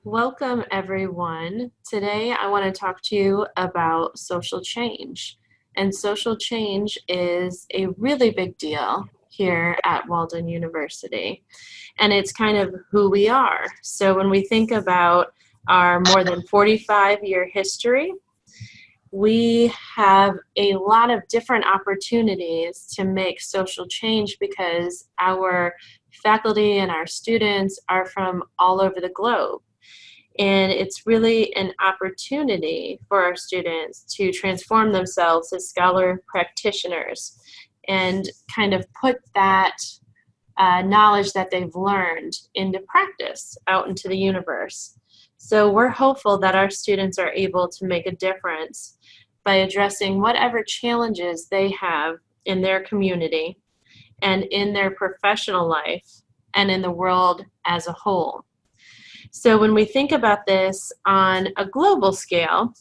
Welcome, everyone. Today, I want to talk to you about social change. And social change is a really big deal here at Walden University. And it's kind of who we are. So, when we think about our more than 45-year history, we have a lot of different opportunities to make social change because our faculty and our students are from all over the globe. And it's really an opportunity for our students to transform themselves as scholar practitioners and kind of put that knowledge that they've learned into practice out into the universe. So we're hopeful that our students are able to make a difference by addressing whatever challenges they have in their community and in their professional life and in the world as a whole. So when we think about this on a global scale,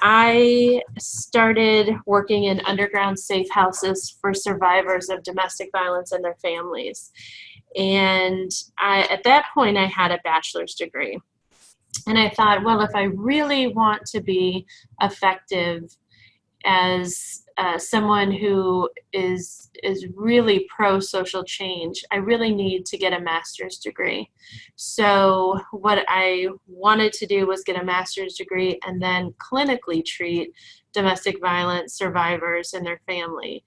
I started working in underground safe houses for survivors of domestic violence and their families. And at that point, I had a bachelor's degree. And I thought, well, if I really want to be effective as someone who is really pro-social change, I really need to get a master's degree. So what I wanted to do was get a master's degree and then clinically treat domestic violence survivors and their family.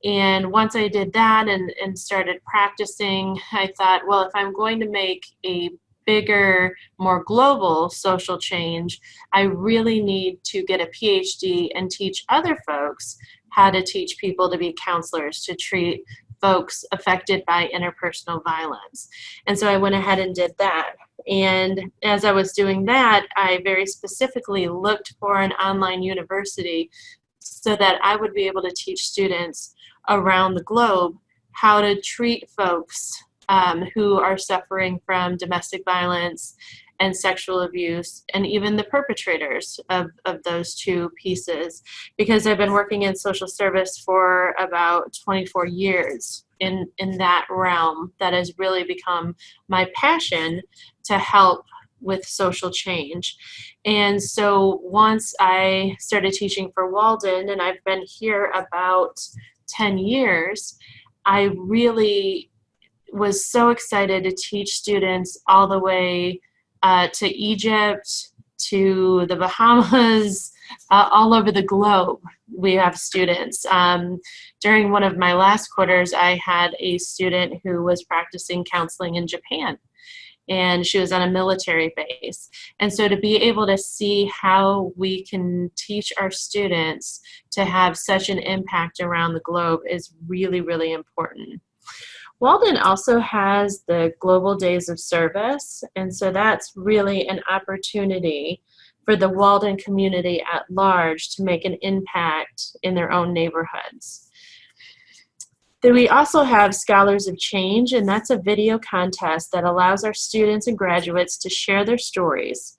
And once I did that and started practicing, I thought, well, if I'm going to make a bigger, more global social change, I really need to get a PhD and teach other folks how to teach people to be counselors, to treat folks affected by interpersonal violence. And so I went ahead and did that. And as I was doing that, I very specifically looked for an online university so that I would be able to teach students around the globe how to treat folks who are suffering from domestic violence and sexual abuse, and even the perpetrators of those two pieces. Because I've been working in social service for about 24 years in that realm, that has really become my passion to help with social change. And so once I started teaching for Walden, and I've been here about 10 years, I really was so excited to teach students all the way to Egypt, to the Bahamas, all over the globe. We have students. During one of my last quarters, I had a student who was practicing counseling in Japan, and she was on a military base. And so to be able to see how we can teach our students to have such an impact around the globe is really, really important. Walden also has the Global Days of Service, and so that's really an opportunity for the Walden community at large to make an impact in their own neighborhoods. Then we also have Scholars of Change, and that's a video contest that allows our students and graduates to share their stories,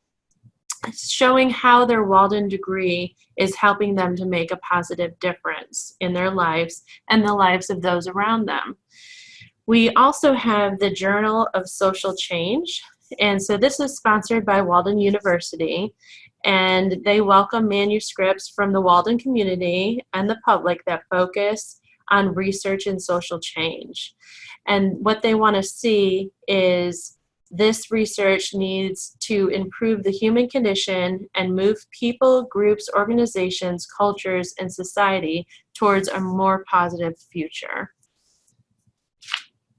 showing how their Walden degree is helping them to make a positive difference in their lives and the lives of those around them. We also have the Journal of Social Change, and so this is sponsored by Walden University, and they welcome manuscripts from the Walden community and the public that focus on research and social change. And what they want to see is this research needs to improve the human condition and move people, groups, organizations, cultures, and society towards a more positive future.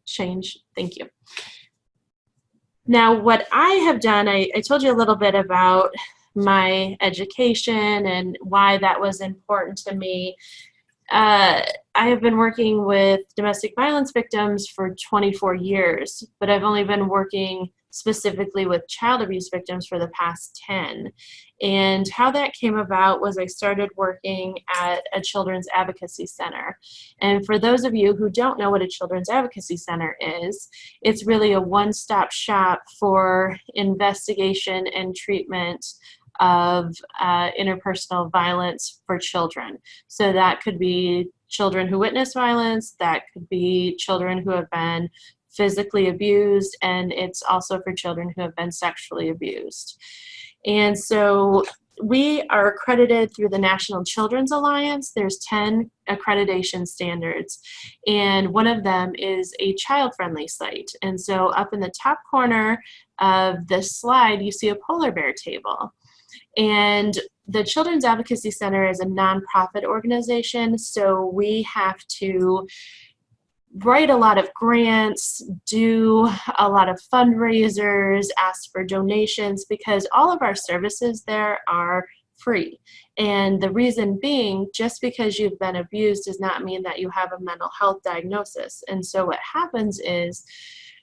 Change. Thank you. Now, what I have done, I told you a little bit about my education and why that was important to me. I have been working with domestic violence victims for 24 years, but I've only been working specifically with child abuse victims for the past 10. And how that came about was I started working at a children's advocacy center. And for those of you who don't know what a children's advocacy center is, it's really a one-stop shop for investigation and treatment of interpersonal violence for children. So that could be children who witness violence, that could be children who have been physically abused, and it's also for children who have been sexually abused. And so we are accredited through the National Children's Alliance. There's 10 accreditation standards, and one of them is a child-friendly site. And so up in the top corner of this slide, you see a polar bear table. And the Children's Advocacy Center is a nonprofit organization, so we have to write a lot of grants, do a lot of fundraisers, ask for donations, because all of our services there are free. And the reason being, just because you've been abused does not mean that you have a mental health diagnosis. And so what happens is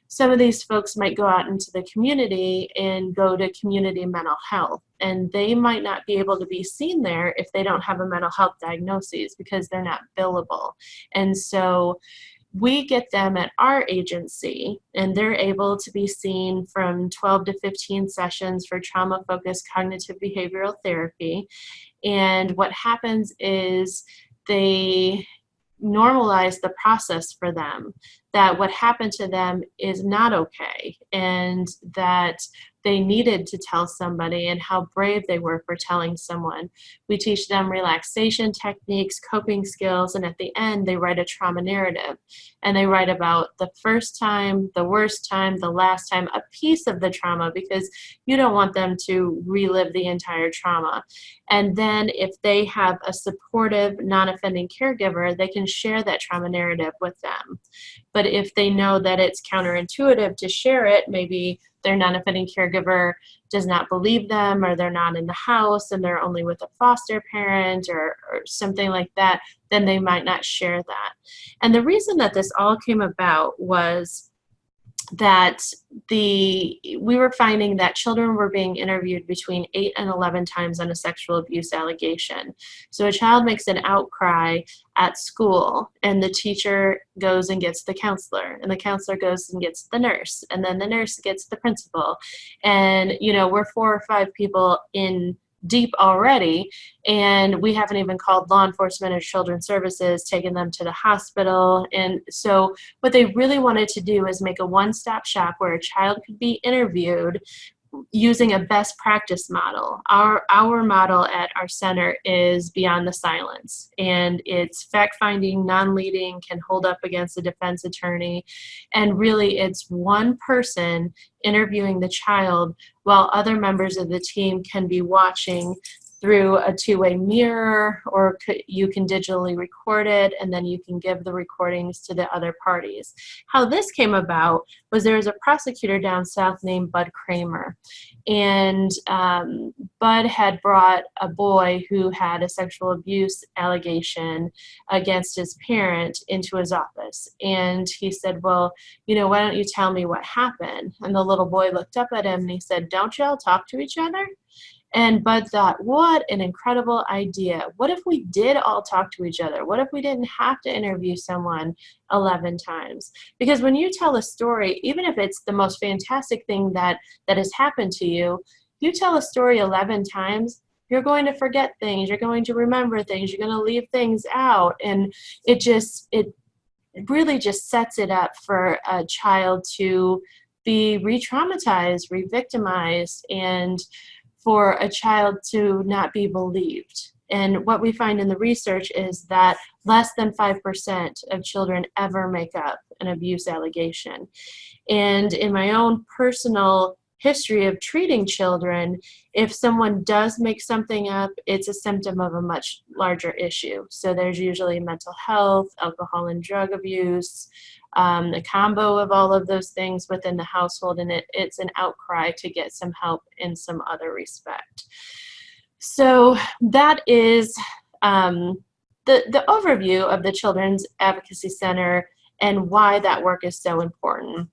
some of these folks might go out into the community and go to community mental health, and they might not be able to be seen there if they don't have a mental health diagnosis because they're not billable. And so we get them at our agency, and they're able to be seen from 12 to 15 sessions for trauma-focused cognitive behavioral therapy. And what happens is they normalize the process for them, that what happened to them is not okay, and that they needed to tell somebody, and how brave they were for telling someone. We teach them relaxation techniques, coping skills, and at the end they write a trauma narrative. And they write about the first time, the worst time, the last time, a piece of the trauma, because you don't want them to relive the entire trauma. And then if they have a supportive, non-offending caregiver, they can share that trauma narrative with them. But if they know that it's counterintuitive to share it, maybe their non-offending caregiver does not believe them, or they're not in the house and they're only with a foster parent or something like that, then they might not share that. And the reason that this all came about was that we were finding that children were being interviewed between 8 and 11 times on a sexual abuse allegation. So a child makes an outcry at school, and the teacher goes and gets the counselor, and the counselor goes and gets the nurse, and then the nurse gets the principal. And, you know, we're 4 or 5 people in deep already, and we haven't even called law enforcement or children's services, taken them to the hospital. And so what they really wanted to do is make a one-stop shop where a child could be interviewed using a best practice model. Our model at our center is Beyond the Silence, and it's fact-finding, non-leading, can hold up against a defense attorney, and really it's one person interviewing the child while other members of the team can be watching through a two-way mirror, or you can digitally record it, and then you can give the recordings to the other parties. How this came about was there was a prosecutor down south named Bud Kramer, and Bud had brought a boy who had a sexual abuse allegation against his parent into his office. And he said, well, you know, why don't you tell me what happened? And the little boy looked up at him and he said, don't y'all talk to each other? And Bud thought, what an incredible idea. What if we did all talk to each other? What if we didn't have to interview someone 11 times? Because when you tell a story, even if it's the most fantastic thing that has happened to you, you tell a story 11 times, you're going to forget things, you're going to remember things, you're going to leave things out. And it really just sets it up for a child to be re-traumatized, re-victimized, and for a child to not be believed. And what we find in the research is that less than 5% of children ever make up an abuse allegation. And in my own personal history of treating children, if someone does make something up, it's a symptom of a much larger issue. So there's usually mental health, alcohol and drug abuse, a combo of all of those things within the household, and it's an outcry to get some help in some other respect. So that is the overview of the Children's Advocacy Center and why that work is so important.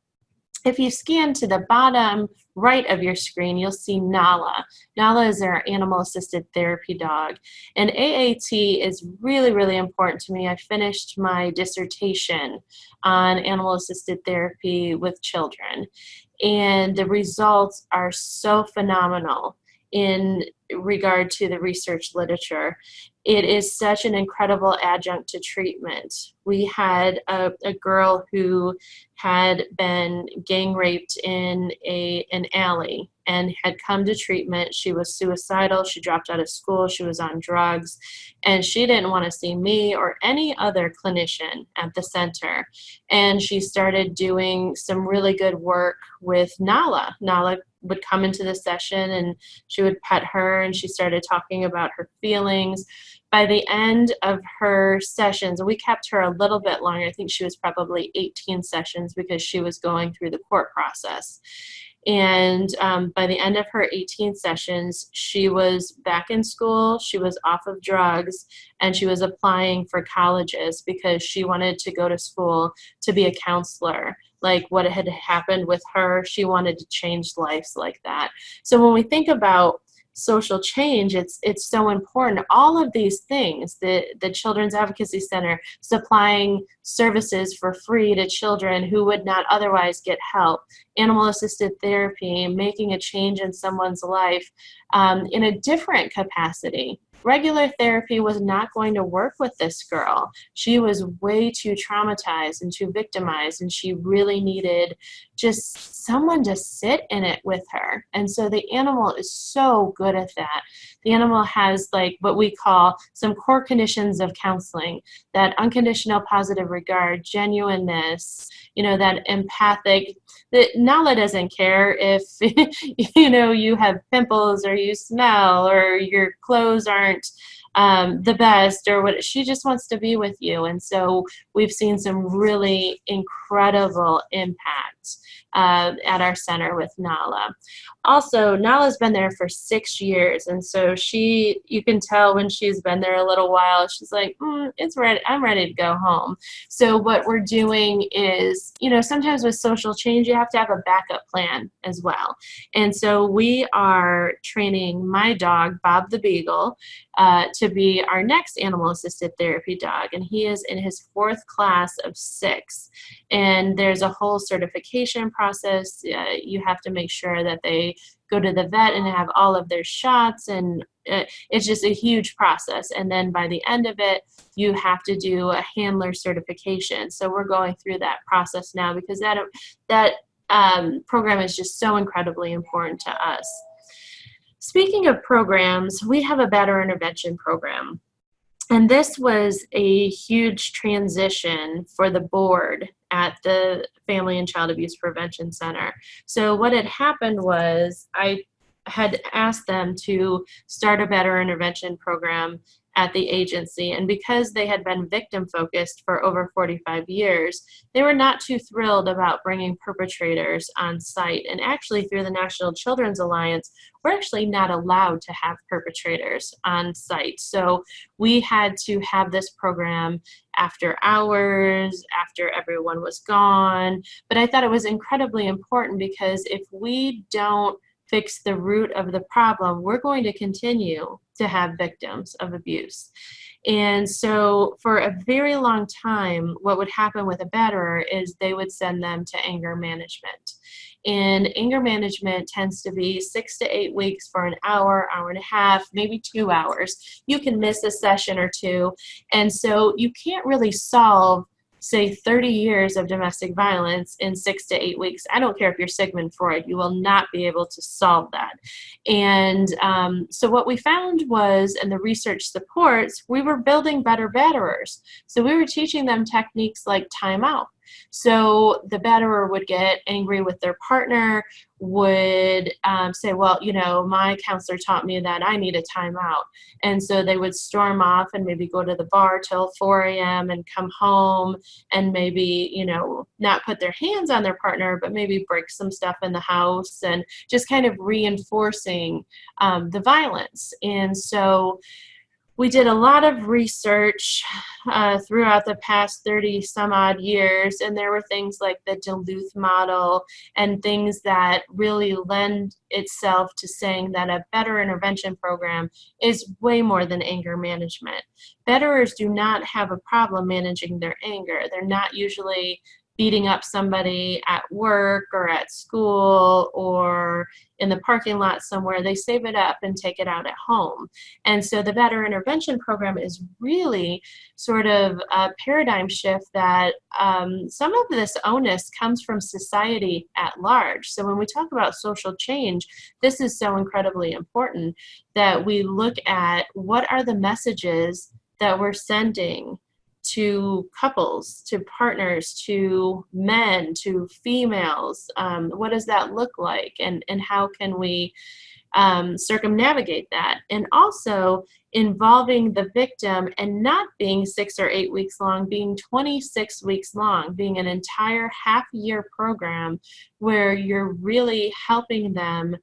If you scan to the bottom right of your screen, you'll see Nala. Nala is our animal-assisted therapy dog. And AAT is really, really important to me. I finished my dissertation on animal-assisted therapy with children. And the results are so phenomenal in regard to the research literature. It is such an incredible adjunct to treatment. We had a girl who had been gang raped in an alley and had come to treatment. She was suicidal. She dropped out of school. She was on drugs. And she didn't want to see me or any other clinician at the center. And she started doing some really good work with Nala. Nala would come into the session and she would pet her, and she started talking about her feelings. By the end of her sessions, we kept her a little bit longer. I think she was probably 18 sessions because she was going through the court process. And by the end of her 18 sessions, she was back in school, she was off of drugs, and she was applying for colleges because she wanted to go to school to be a counselor. Like what had happened with her, she wanted to change lives like that. So when we think about social change, it's so important. All of these things, the Children's Advocacy Center supplying services for free to children who would not otherwise get help, animal assisted therapy, making a change in someone's life in a different capacity. Regular therapy was not going to work with this girl. She was way too traumatized and too victimized, and she really needed just someone to sit in it with her. And so the animal is so good at that. The animal has like what we call some core conditions of counseling: that unconditional positive regard, genuineness, that empathic. That Nala doesn't care if you have pimples or you smell or your clothes aren't the best or what. She just wants to be with you. And so we've seen some really incredible impact at our center with Nala. Also, Nala's been there for 6 years, and so you can tell when she's been there a little while, she's like, it's ready, I'm ready to go home. So what we're doing is, sometimes with social change, you have to have a backup plan as well. And so we are training my dog, Bob the Beagle, to be our next animal-assisted therapy dog, and he is in his 4th class of 6. And there's a whole certification process. You have to make sure that they go to the vet and have all of their shots, and it's just a huge process. And then by the end of it, you have to do a handler certification. So we're going through that process now because that program is just so incredibly important to us. Speaking of programs, we have a better intervention program. And this was a huge transition for the board at the Family and Child Abuse Prevention Center. So what had happened was I had asked them to start a better intervention program at the agency, and because they had been victim focused for over 45 years, they were not too thrilled about bringing perpetrators on site. And actually through the National Children's Alliance, we're actually not allowed to have perpetrators on site. So we had to have this program after hours, after everyone was gone. But I thought it was incredibly important because if we don't fix the root of the problem, we're going to continue to have victims of abuse. And so for a very long time, what would happen with a batterer is they would send them to anger management. And anger management tends to be 6 to 8 weeks for an hour, hour and a half, maybe 2 hours. You can miss a session or two. And so you can't really solve, say, 30 years of domestic violence in 6 to 8 weeks. I don't care if you're Sigmund Freud, you will not be able to solve that. And so what we found was, and the research supports, we were building better batterers. So we were teaching them techniques like timeout. So the batterer would get angry with their partner, would say, well, my counselor taught me that I need a timeout. And so they would storm off and maybe go to the bar till 4 a.m. and come home and maybe, not put their hands on their partner, but maybe break some stuff in the house and just kind of reinforcing the violence. And so we did a lot of research throughout the past 30 some odd years, and there were things like the Duluth model and things that really lend itself to saying that a better intervention program is way more than anger management. Betterers do not have a problem managing their anger. They're not usually beating up somebody at work or at school or in the parking lot somewhere. They save it up and take it out at home. And so the Better Intervention Program is really sort of a paradigm shift that some of this onus comes from society at large. So when we talk about social change, this is so incredibly important that we look at what are the messages that we're sending to couples, to partners, to men, to females. What does that look like? And how can we circumnavigate that? And also involving the victim and not being 6 or 8 weeks long, being 26 weeks long, being an entire half-year program where you're really helping them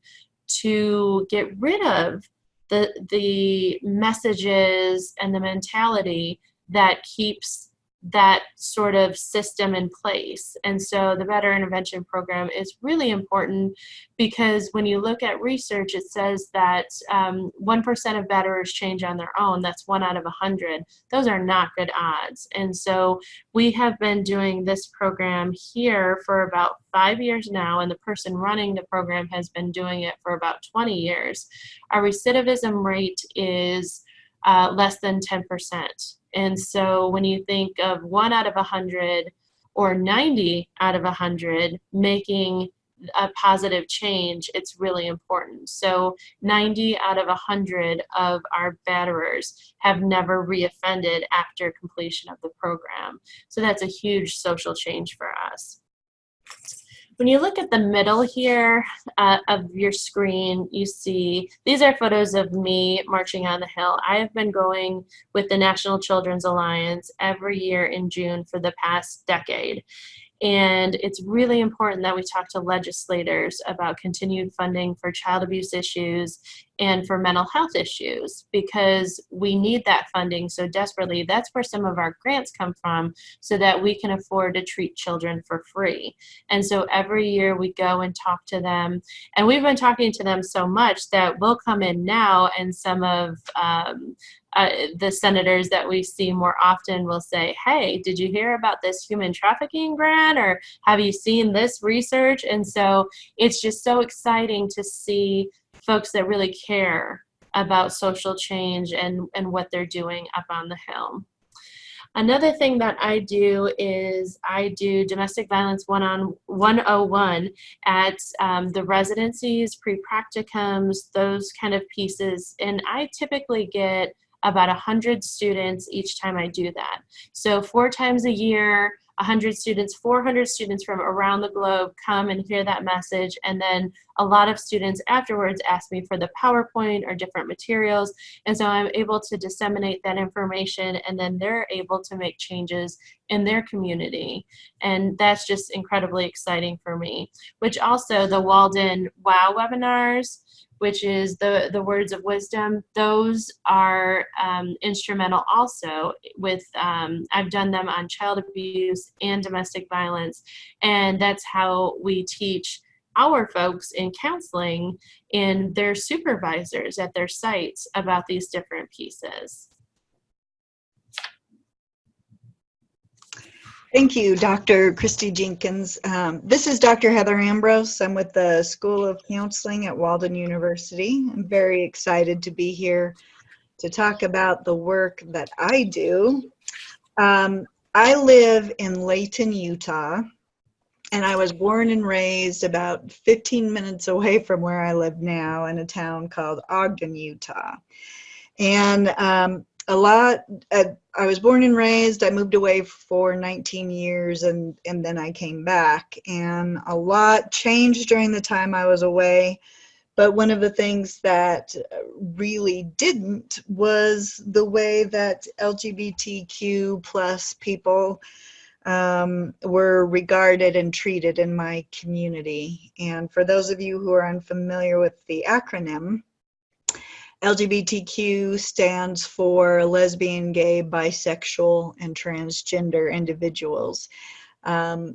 to get rid of the messages and the mentality that keeps that sort of system in place. And so the Better Intervention Program is really important because when you look at research, it says that 1% of betterers change on their own. That's 1 out of 100. Those are not good odds. And so we have been doing this program here for about 5 years now, and the person running the program has been doing it for about 20 years. Our recidivism rate is less than 10%. And so when you think of 1 out of 100 or 90 out of 100 making a positive change, it's really important. So 90 out of 100 of our batterers have never reoffended after completion of the program. So that's a huge social change for us. When you look at the middle here of your screen, you see these are photos of me marching on the Hill. I have been going with the National Children's Alliance every year in June for the past decade. And it's really important that we talk to legislators about continued funding for child abuse issues and for mental health issues, because we need that funding so desperately. That's where some of our grants come from, so that we can afford to treat children for free. And so every year we go and talk to them, and we've been talking to them so much that we'll come in now, and some of the senators that we see more often will say, hey, did you hear about this human trafficking grant, or have you seen this research? And so it's just so exciting to see folks that really care about social change and what they're doing up on the Hill. Another thing that I do is I do domestic violence 101 at the residencies, pre-practicums, those kind of pieces. And I typically get about 100 students each time I do that. So 4 times a year, 100 students, 400 students from around the globe come and hear that message. And then a lot of students afterwards ask me for the PowerPoint or different materials. And so I'm able to disseminate that information, and then they're able to make changes in their community. And that's just incredibly exciting for me. Which also the Walden WOW webinars, which is the words of wisdom, those are instrumental also with, I've done them on child abuse and domestic violence, and that's how we teach our folks in counseling and their supervisors at their sites about these different pieces. Thank you, Dr. Christy Jenkins. This is Dr. Heather Ambrose. I'm with the School of Counseling at Walden University. I'm very excited to be here to talk about the work that I do. I live in Layton, Utah, and I was born and raised about 15 minutes away from where I live now in a town called Ogden, Utah. And I was born and raised, I moved away for 19 years and then I came back, and a lot changed during the time I was away. But one of the things that really didn't was the way that LGBTQ plus people were regarded and treated in my community. And for those of you who are unfamiliar with the acronym, LGBTQ stands for lesbian, gay, bisexual, and transgender individuals.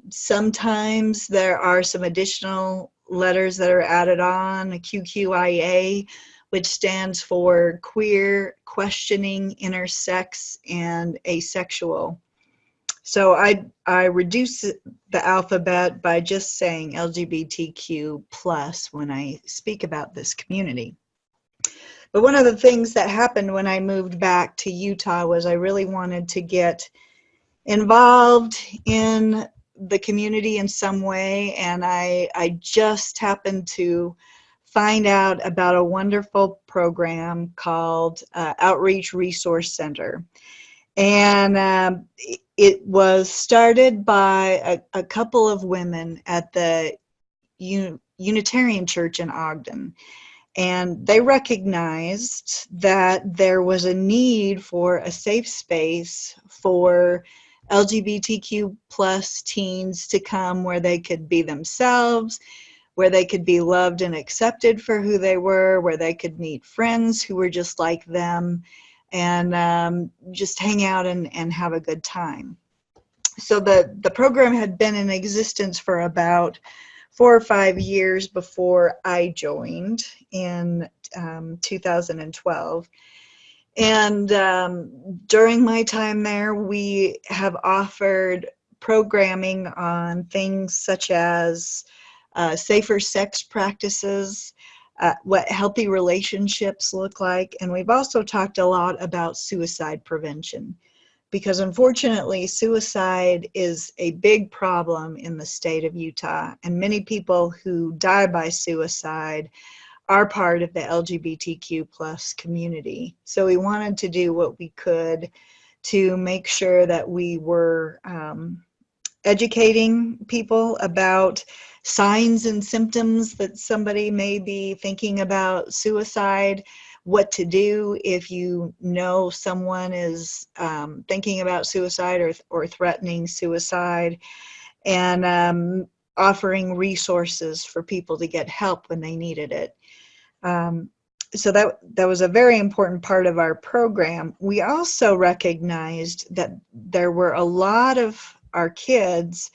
Sometimes there are some additional letters that are added on, a QQIA, which stands for queer, questioning, intersex, and asexual. So I reduce the alphabet by just saying LGBTQ plus when I speak about this community. But one of the things that happened when I moved back to Utah was I really wanted to get involved in the community in some way, and I just happened to find out about a wonderful program called Outreach Resource Center. And it was started by a couple of women at the Unitarian Church in Ogden. And they recognized that there was a need for a safe space for LGBTQ plus teens to come where they could be themselves, where they could be loved and accepted for who they were, where they could meet friends who were just like them, and just hang out and have a good time. So the program had been in existence for about 4 or 5 years before I joined in 2012. And during my time there, we have offered programming on things such as safer sex practices, what healthy relationships look like, and we've also talked a lot about suicide prevention. Because unfortunately, suicide is a big problem in the state of Utah, and many people who die by suicide are part of the LGBTQ plus community. So we wanted to do what we could to make sure that we were educating people about signs and symptoms that somebody may be thinking about suicide, what to do if you know someone is thinking about suicide or threatening suicide, and offering resources for people to get help when they needed it. So that was a very important part of our program. We also recognized that there were a lot of our kids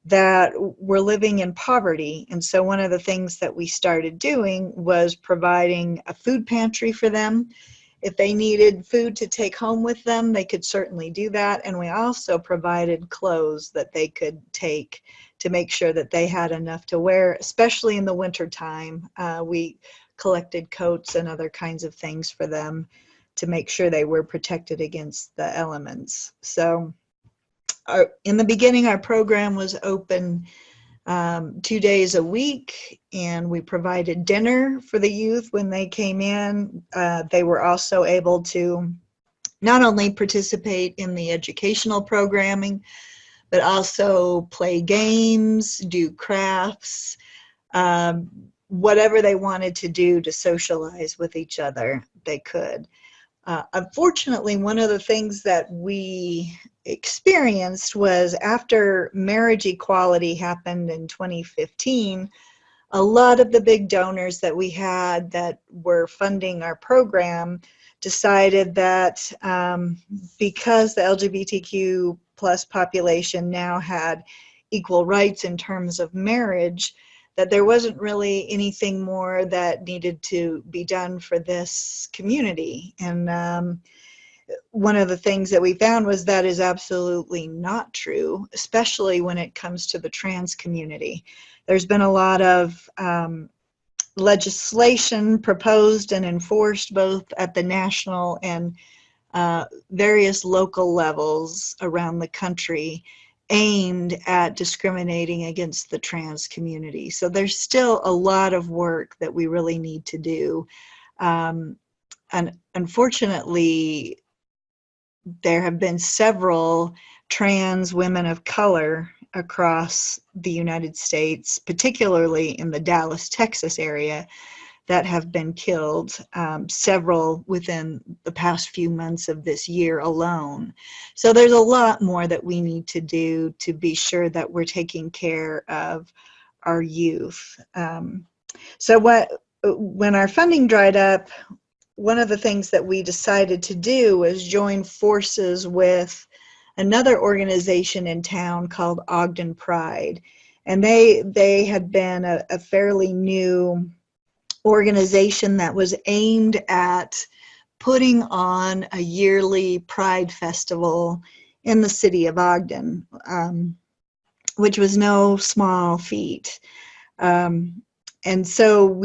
that were living in poverty. And so one of the things that we started doing was providing a food pantry for them. If they needed food to take home with them, they could certainly do that. And we also provided clothes that they could take to make sure that they had enough to wear, especially in the wintertime. We collected coats and other kinds of things for them to make sure they were protected against the elements. So in the beginning, our program was open 2 days a week, and we provided dinner for the youth when they came in. They were also able to not only participate in the educational programming, but also play games, do crafts, whatever they wanted to do to socialize with each other, they could. Unfortunately, one of the things that we experienced was after marriage equality happened in 2015, a lot of the big donors that we had that were funding our program decided that because the LGBTQ plus population now had equal rights in terms of marriage, that there wasn't really anything more that needed to be done for this community. And one of the things that we found was that is absolutely not true, especially when it comes to the trans community. There's been a lot of legislation proposed and enforced both at the national and various local levels around the country aimed at discriminating against the trans community. So there's still a lot of work that we really need to do. And unfortunately, there have been several trans women of color across the United States, particularly in the Dallas, Texas area, that have been killed, several within the past few months of this year alone. So there's a lot more that we need to do to be sure that we're taking care of our youth. So when our funding dried up, one of the things that we decided to do was join forces with another organization in town called Ogden Pride. And they had been a fairly new organization that was aimed at putting on a yearly Pride Festival in the city of Ogden, which was no small feat. And so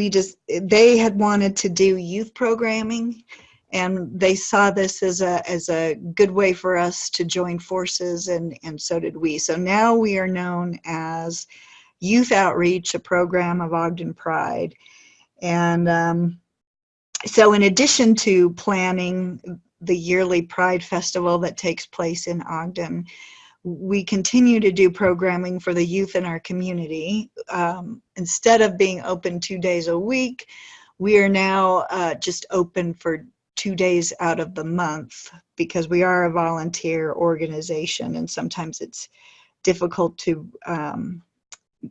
they had wanted to do youth programming, and they saw this as a good way for us to join forces, and so did we. So now we are known as Youth Outreach, a program of Ogden Pride. And so in addition to planning the yearly Pride Festival that takes place in Ogden, we continue to do programming for the youth in our community. Instead of being open 2 days a week, we are now just open for 2 days out of the month, because we are a volunteer organization, and sometimes it's difficult to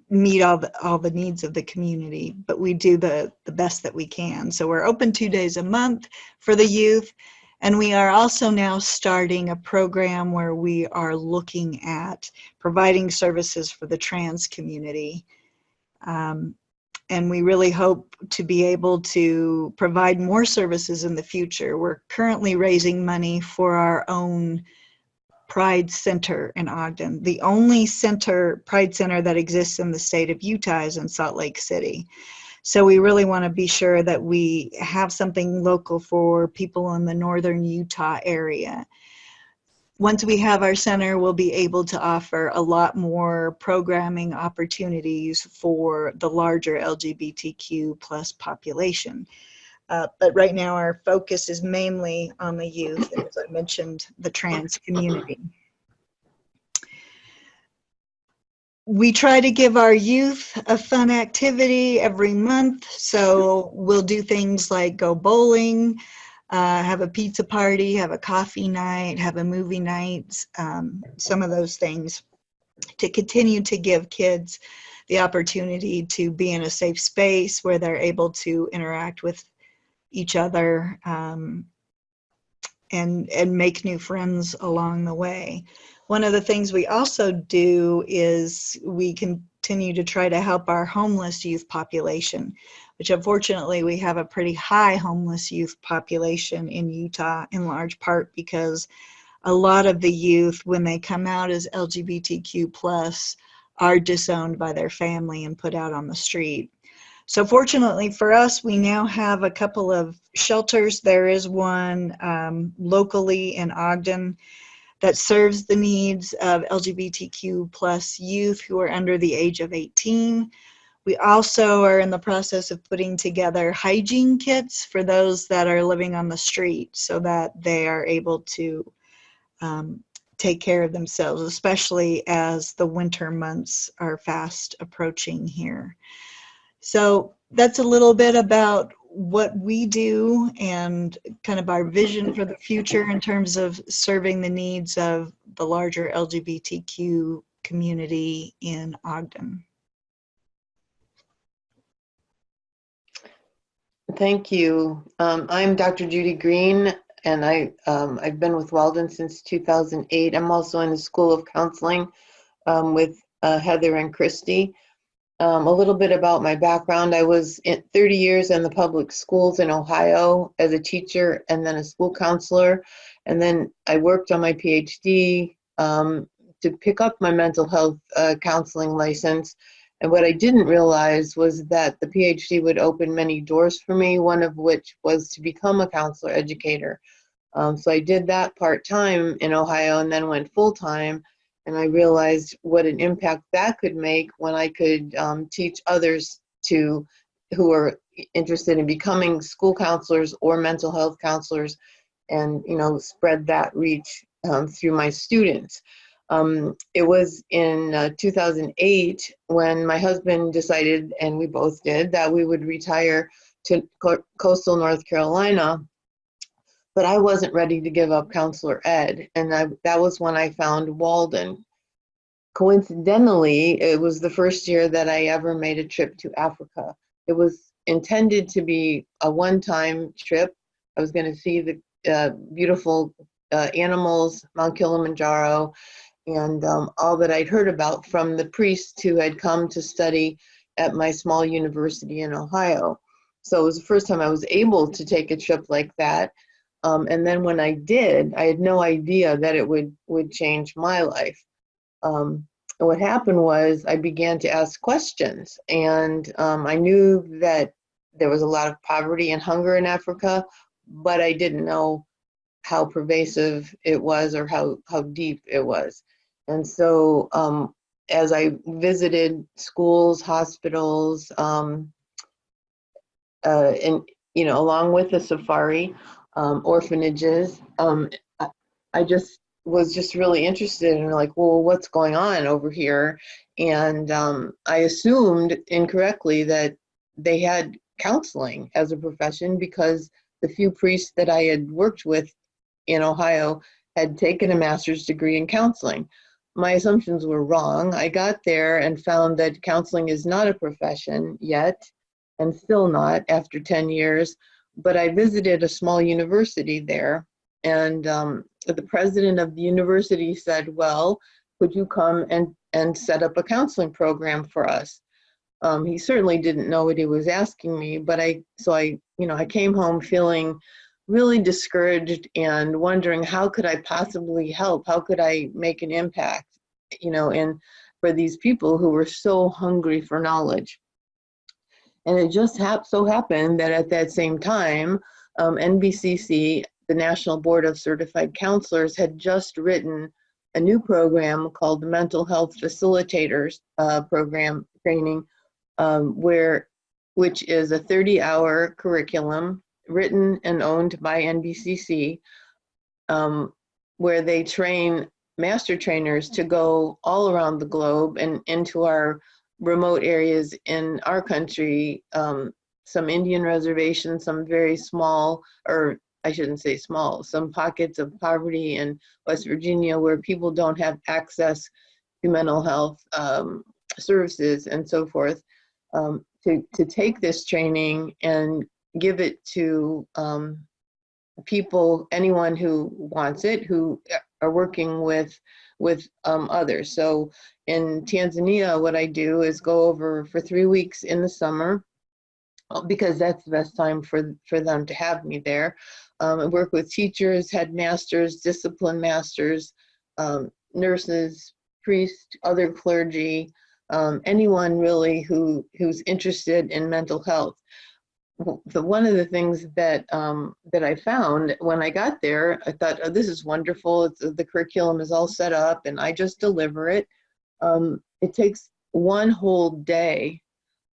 meet all the needs of the community, but we do the best that we can. So we're open 2 days a month for the youth. And we are also now starting a program where we are looking at providing services for the trans community. And we really hope to be able to provide more services in the future. We're currently raising money for our own Pride Center in Ogden. The only Pride Center that exists in the state of Utah is in Salt Lake City. So we really want to be sure that we have something local for people in the northern Utah area. Once we have our center, we'll be able to offer a lot more programming opportunities for the larger LGBTQ plus population. But right now our focus is mainly on the youth, and as I mentioned, the trans community. We try to give our youth a fun activity every month. So we'll do things like go bowling, have a pizza party, have a coffee night, have a movie night, some of those things to continue to give kids the opportunity to be in a safe space where they're able to interact with each other and make new friends along the way. One of the things we also do is we continue to try to help our homeless youth population, which unfortunately we have a pretty high homeless youth population in Utah, in large part because a lot of the youth, when they come out as LGBTQ plus, are disowned by their family and put out on the street. So fortunately for us, we now have a couple of shelters. There is one locally in Ogden that serves the needs of LGBTQ plus youth who are under the age of 18. We also are in the process of putting together hygiene kits for those that are living on the street so that they are able to take care of themselves, especially as the winter months are fast approaching here. So that's a little bit about what we do and kind of our vision for the future in terms of serving the needs of the larger LGBTQ community in Ogden. Thank you. I'm Dr. Judy Green, and I've been with Walden since 2008. I'm also in the School of Counseling with Heather and Christy. A little bit about my background. I was 30 years in the public schools in Ohio as a teacher and then a school counselor. And then I worked on my PhD to pick up my mental health counseling license. And what I didn't realize was that the PhD would open many doors for me, one of which was to become a counselor educator. So I did that part-time in Ohio and then went full-time. And I realized what an impact that could make when I could teach others who are interested in becoming school counselors or mental health counselors, and spread that reach through my students. It was in 2008 when my husband decided, and we both did, that we would retire to coastal North Carolina. But I wasn't ready to give up counselor ed, and that was when I found Walden. Coincidentally, it was the first year that I ever made a trip to Africa. It was intended to be a one-time trip. I was going to see the beautiful animals, Mount Kilimanjaro, and all that I'd heard about from the priests who had come to study at my small university in Ohio. So it was the first time I was able to take a trip like that. And then when I did, I had no idea that it would change my life. And what happened was I began to ask questions, and I knew that there was a lot of poverty and hunger in Africa, but I didn't know how pervasive it was or how deep it was. And so as I visited schools, hospitals, and along with the safari, orphanages, I just was just really interested in, like, well, what's going on over here? And I assumed incorrectly that they had counseling as a profession because the few priests that I had worked with in Ohio had taken a master's degree in counseling. My assumptions were wrong. I got there and found that counseling is not a profession yet, and still not after 10 years. But I visited a small university there, and the president of the university said, well, could you come and set up a counseling program for us? He certainly didn't know what he was asking me, but I came home feeling really discouraged and wondering, how could I possibly help? How could I make an impact, and for these people who were so hungry for knowledge? And it just so happened that at that same time, NBCC, the National Board of Certified Counselors, had just written a new program called the Mental Health Facilitators program training, which is a 30-hour curriculum written and owned by NBCC, where they train master trainers to go all around the globe and into our remote areas in our country, some Indian reservations, some very small, or I shouldn't say small, some pockets of poverty in West Virginia where people don't have access to mental health services and so forth, to take this training and give it to people, anyone who wants it, who are working with others. So in Tanzania, what I do is go over for 3 weeks in the summer, because that's the best time for them to have me there. I work with teachers, headmasters, discipline masters, nurses, priests, other clergy, anyone really who's interested in mental health. One of the things that I found when I got there, I thought, oh, this is wonderful. The curriculum is all set up and I just deliver it. It takes one whole day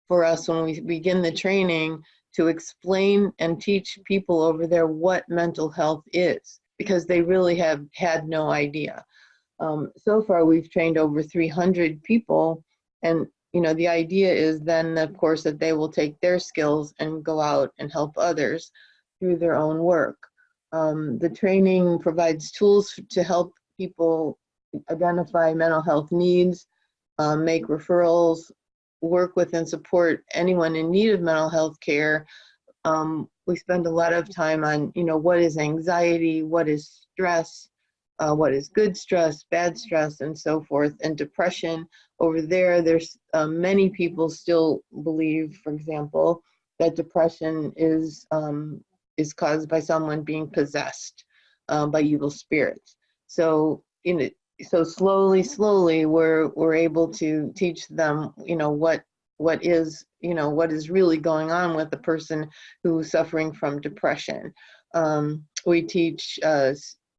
for us when we begin the training to explain and teach people over there what mental health is, because they really have had no idea. So far, we've trained over 300 people, and the idea is then, of course, that they will take their skills and go out and help others through their own work. The training provides tools to help people identify mental health needs, make referrals, work with and support anyone in need of mental health care. We spend a lot of time on, what is anxiety, what is stress, what is good stress, bad stress, and so forth, and depression. Over there's many people still believe, for example, that depression is caused by someone being possessed by evil spirits. So so slowly we're able to teach them, what is really going on with the person who's suffering from depression. We teach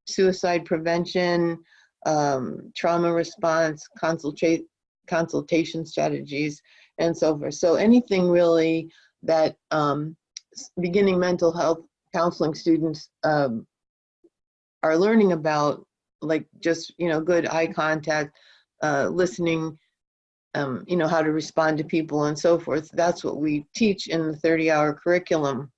suicide prevention, trauma response, consultation strategies, and so forth. So anything really that beginning mental health counseling students are learning about, like just, good eye contact, listening, how to respond to people and so forth. That's what we teach in the 30-hour curriculum.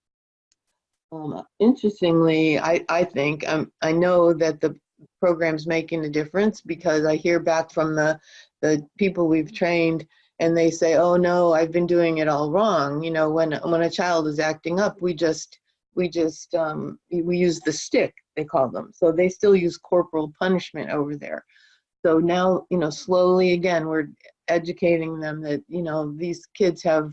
Interestingly, I think, I know that the program's making a difference, because I hear back from the people we've trained, and they say, oh no, I've been doing it all wrong. When a child is acting up, we use the stick, they call them. So they still use corporal punishment over there. So now, slowly again, we're educating them that, these kids have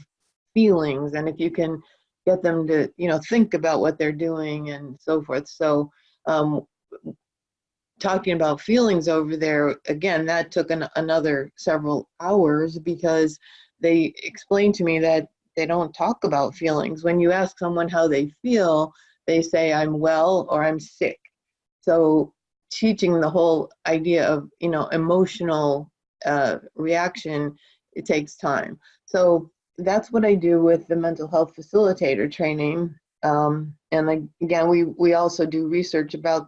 feelings, and if you can get them to, think about what they're doing and so forth. So talking about feelings over there, again, that took another several hours because they explained to me that they don't talk about feelings. When you ask someone how they feel, they say, I'm well or I'm sick. So teaching the whole idea of, emotional reaction, it takes time. So that's what I do with the mental health facilitator training. And again, we also do research about,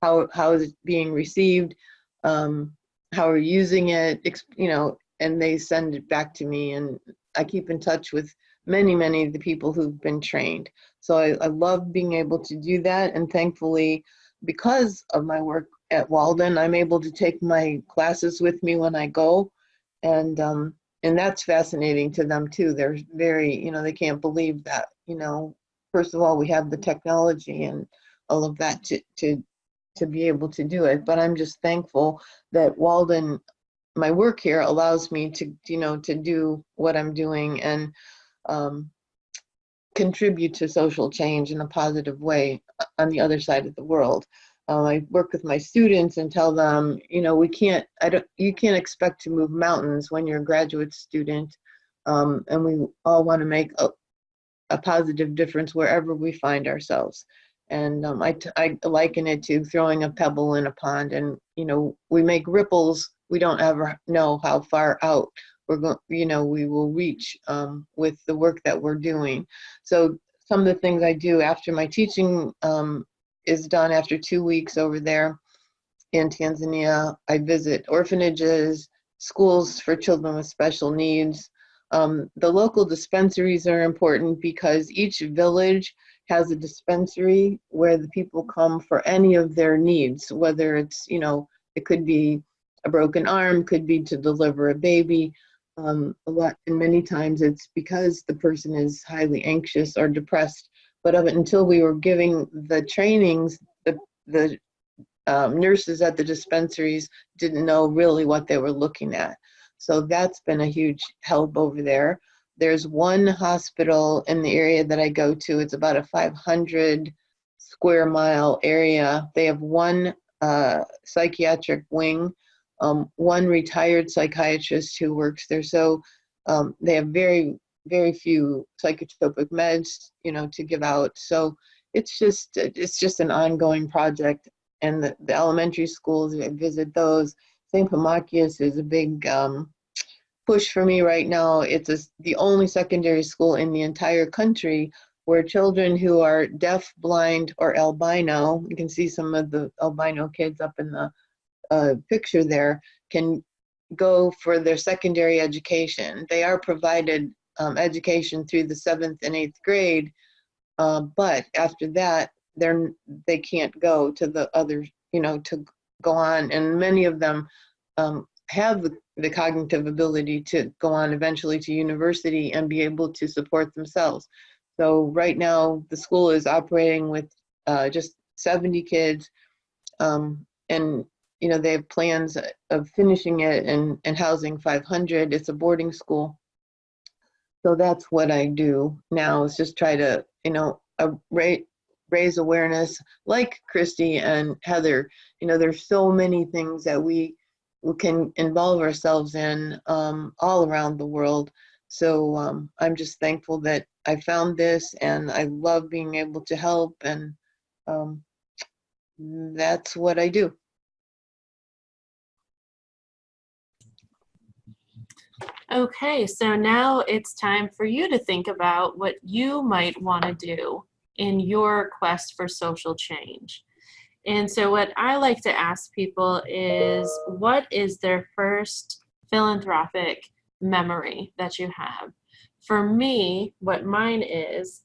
how is it being received, how we're using it, and they send it back to me, and I keep in touch with many of the people who've been trained. So I love being able to do that, and thankfully, because of my work at Walden, I'm able to take my classes with me when I go, and that's fascinating to them too. They're very, they can't believe that, first of all, we have the technology and all of that to be able to do it. But I'm just thankful that Walden, my work here, allows me to, to do what I'm doing and contribute to social change in a positive way on the other side of the world. I work with my students and tell them, you can't expect to move mountains when you're a graduate student, and we all want to make a positive difference wherever we find ourselves. And I liken it to throwing a pebble in a pond, and we make ripples. We don't ever know how far out we're going. We will reach with the work that we're doing. So some of the things I do after my teaching is done, after 2 weeks over there in Tanzania, I visit orphanages, schools for children with special needs. The local dispensaries are important because each village has a dispensary where the people come for any of their needs, whether it's, it could be a broken arm, could be to deliver a baby. And many times it's because the person is highly anxious or depressed. But until we were giving the trainings, the nurses at the dispensaries didn't know really what they were looking at. So that's been a huge help over there. There's one hospital in the area that I go to. It's about a 500 square mile area. They have one psychiatric wing, one retired psychiatrist who works there. So they have very, very few psychotropic meds, to give out. So it's just an ongoing project. And the elementary schools, I visit those. St. Pamachius is a big push for me right now. It's the only secondary school in the entire country where children who are deaf, blind, or albino, you can see some of the albino kids up in the picture there, can go for their secondary education. They are provided education through the 7th and 8th grade, but after that, they can't go to the other, to go on. And many of them have the cognitive ability to go on eventually to university and be able to support themselves. So right now, the school is operating with just 70 kids, and they have plans of finishing it and housing 500. It's a boarding school. So that's what I do now, is just try to, raise awareness, like Christy and Heather. There's so many things that we can involve ourselves in all around the world. So I'm just thankful that I found this, and I love being able to help, and that's what I do. Okay, so now it's time for you to think about what you might want to do in your quest for social change. And so what I like to ask people is, what is their first philanthropic memory that you have? For me, what mine is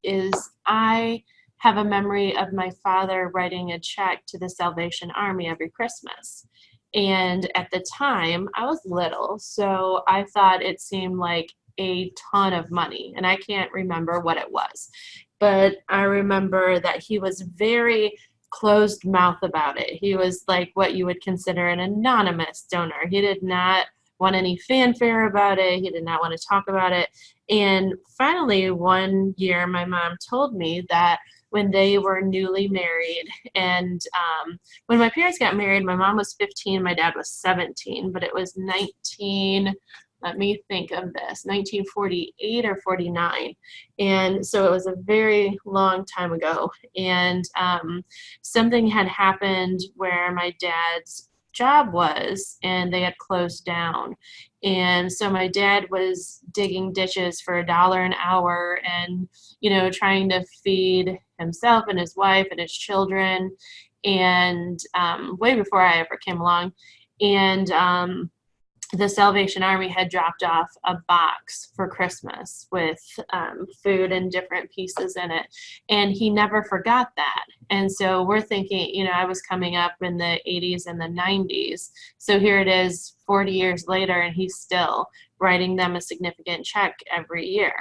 I have a memory of my father writing a check to the Salvation Army every Christmas. And at the time, I was little, so I thought it seemed like a ton of money, and I can't remember what it was. But I remember that he was very closed mouth about it. He was like what you would consider an anonymous donor. He did not want any fanfare about it. He did not want to talk about it. And finally, one year, my mom told me that when they were newly married, and when my parents got married, my mom was 15, my dad was 17, but it was let me think of this, 1948 or 49. And so it was a very long time ago. And something had happened where my dad's job was, and they had closed down. And so my dad was digging ditches for $1 an hour and, trying to feed himself and his wife and his children. And way before I ever came along. And the Salvation Army had dropped off a box for Christmas with food and different pieces in it. And he never forgot that. And so we're thinking, I was coming up in the 80s and the 90s. So here it is 40 years later, and he's still writing them a significant check every year.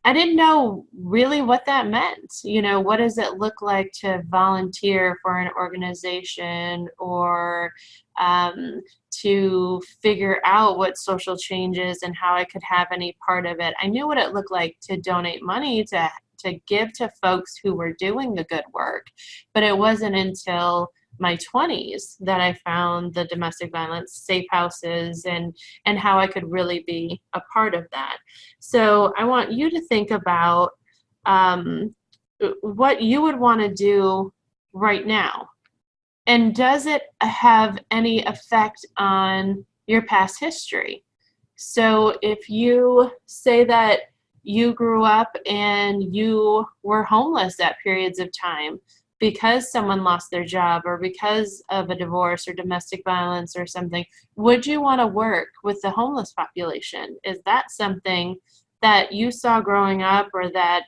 I didn't know really what that meant. What does it look like to volunteer for an organization, or to figure out what social change is and how I could have any part of it. I knew what it looked like to donate money, to give to folks who were doing the good work, but it wasn't until my 20s that I found the domestic violence safe houses and how I could really be a part of that. So I want you to think about what you would want to do right now. And does it have any effect on your past history? So if you say that you grew up and you were homeless at periods of time because someone lost their job or because of a divorce or domestic violence or something, would you want to work with the homeless population? Is that something that you saw growing up, or that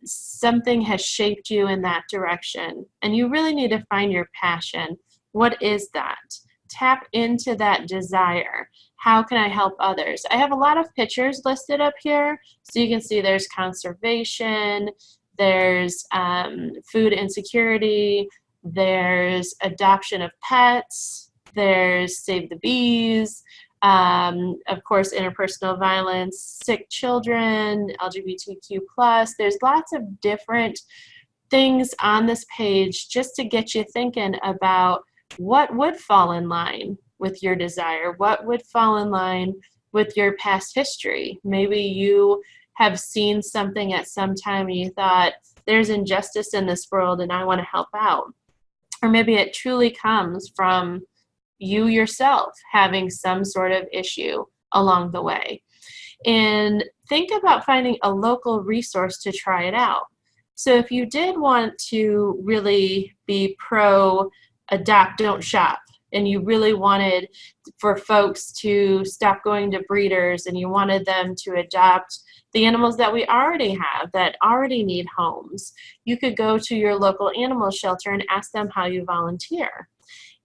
something has shaped you in that direction? And you really need to find your passion. What is that? Tap into that desire. How can I help others? I have a lot of pictures listed up here, so you can see there's conservation, there's food insecurity, there's adoption of pets, there's Save the Bees, of course, interpersonal violence, sick children, LGBTQ+. There's lots of different things on this page just to get you thinking about what would fall in line with your desire, what would fall in line with your past history. Maybe you have seen something at some time and you thought, there's injustice in this world and I want to help out. Or maybe it truly comes from you yourself having some sort of issue along the way. And think about finding a local resource to try it out. So if you did want to really be pro adopt, don't shop, and you really wanted for folks to stop going to breeders and you wanted them to adopt the animals that we already have that already need homes, you could go to your local animal shelter and ask them how you volunteer.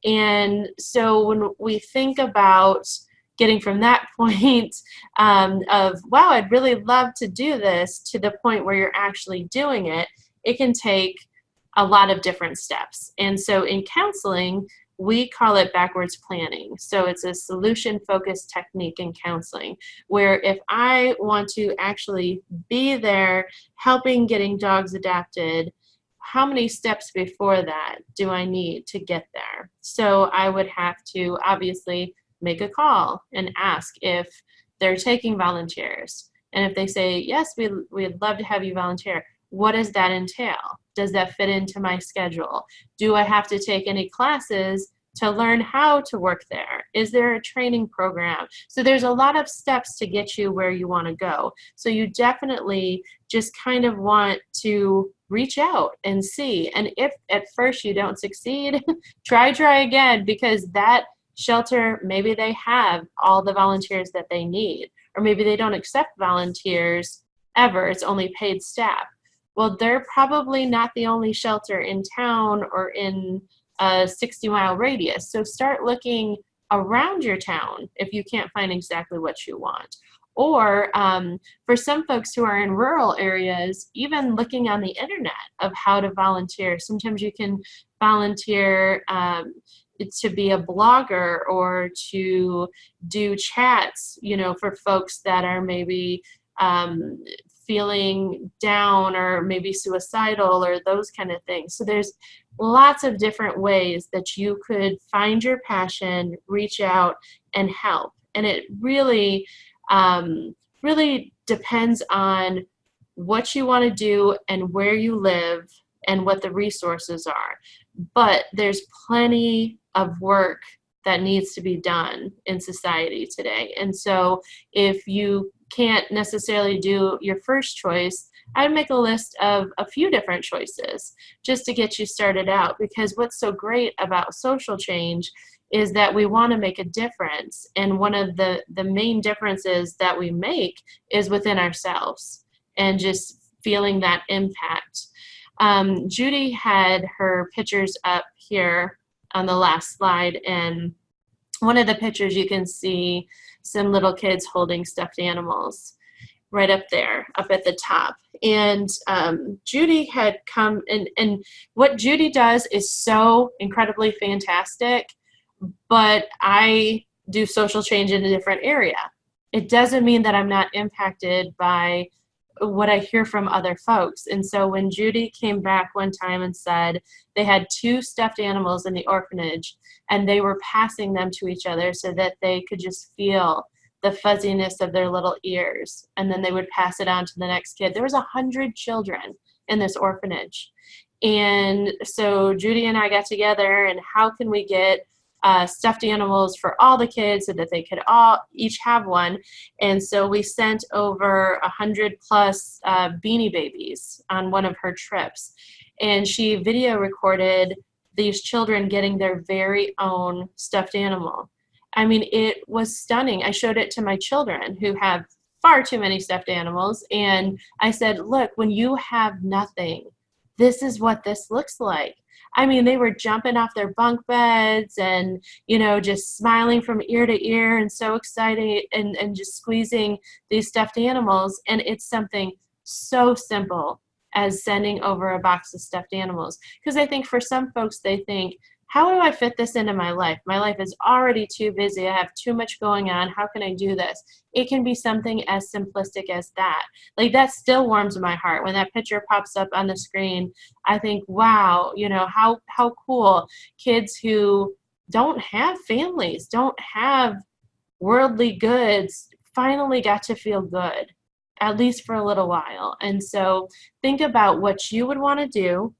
And so when we think about getting from that point of, wow, I'd really love to do this, to the point where you're actually doing it, it can take a lot of different steps. And so in counseling, we call it backwards planning. So it's a solution-focused technique in counseling, where if I want to actually be there helping getting dogs adopted, how many steps before that do I need to get there? So I would have to obviously make a call and ask if they're taking volunteers. And if they say, yes, we'd love to have you volunteer, what does that entail? Does that fit into my schedule? Do I have to take any classes to learn how to work there? Is there a training program? So there's a lot of steps to get you where you want to go. So you definitely just kind of want to reach out and see. And if at first you don't succeed, try again, because that shelter, maybe they have all the volunteers that they need, or maybe they don't accept volunteers ever. It's only paid staff. Well, they're probably not the only shelter in town or in a 60-mile radius. So start looking around your town if you can't find exactly what you want. Or for some folks who are in rural areas, even looking on the internet of how to volunteer. Sometimes you can volunteer to be a blogger or to do chats, you know, for folks that are maybe feeling down or maybe suicidal or those kind of things. So there's lots of different ways that you could find your passion, reach out, and help. And it really, really depends on what you want to do and where you live and what the resources are. But there's plenty of work that needs to be done in society today. And so if you can't necessarily do your first choice, I'd make a list of a few different choices just to get you started out, because what's so great about social change is that we want to make a difference. And one of the main differences that we make is within ourselves and just feeling that impact. Judy had her pictures up here on the last slide, and one of the pictures you can see some little kids holding stuffed animals right up there, up at the top. And Judy had come, and what Judy does is so incredibly fantastic, but I do social change in a different area. It doesn't mean that I'm not impacted by what I hear from other folks. And so when Judy came back one time and said they had 2 stuffed animals in the orphanage and they were passing them to each other so that they could just feel the fuzziness of their little ears, and then they would pass it on to the next kid. There was 100 children in this orphanage. And so Judy and I got together, and how can we get stuffed animals for all the kids so that they could all each have one. And so we sent over 100 plus Beanie Babies on one of her trips. And she video recorded these children getting their very own stuffed animal. I mean, it was stunning. I showed it to my children who have far too many stuffed animals. And I said, look, when you have nothing, this is what this looks like. I mean, they were jumping off their bunk beds and, you know, just smiling from ear to ear and so excited and just squeezing these stuffed animals. And it's something so simple as sending over a box of stuffed animals. Because I think for some folks, they think, how do I fit this into my life? My life is already too busy. I have too much going on. How can I do this? It can be something as simplistic as that. Like, that still warms my heart. When that picture pops up on the screen, I think, wow, you know, how cool. Kids who don't have families, don't have worldly goods, finally got to feel good, at least for a little while. And so think about what you would want to do,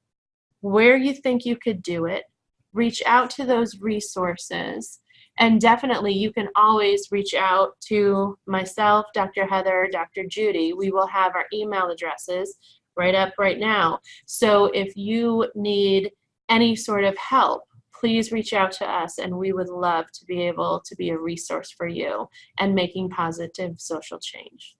where you think you could do it, reach out to those resources, and definitely you can always reach out to myself, Dr. Heather, Dr. Judy. We will have our email addresses right up right now. So if you need any sort of help, please reach out to us, and we would love to be able to be a resource for you and making positive social change.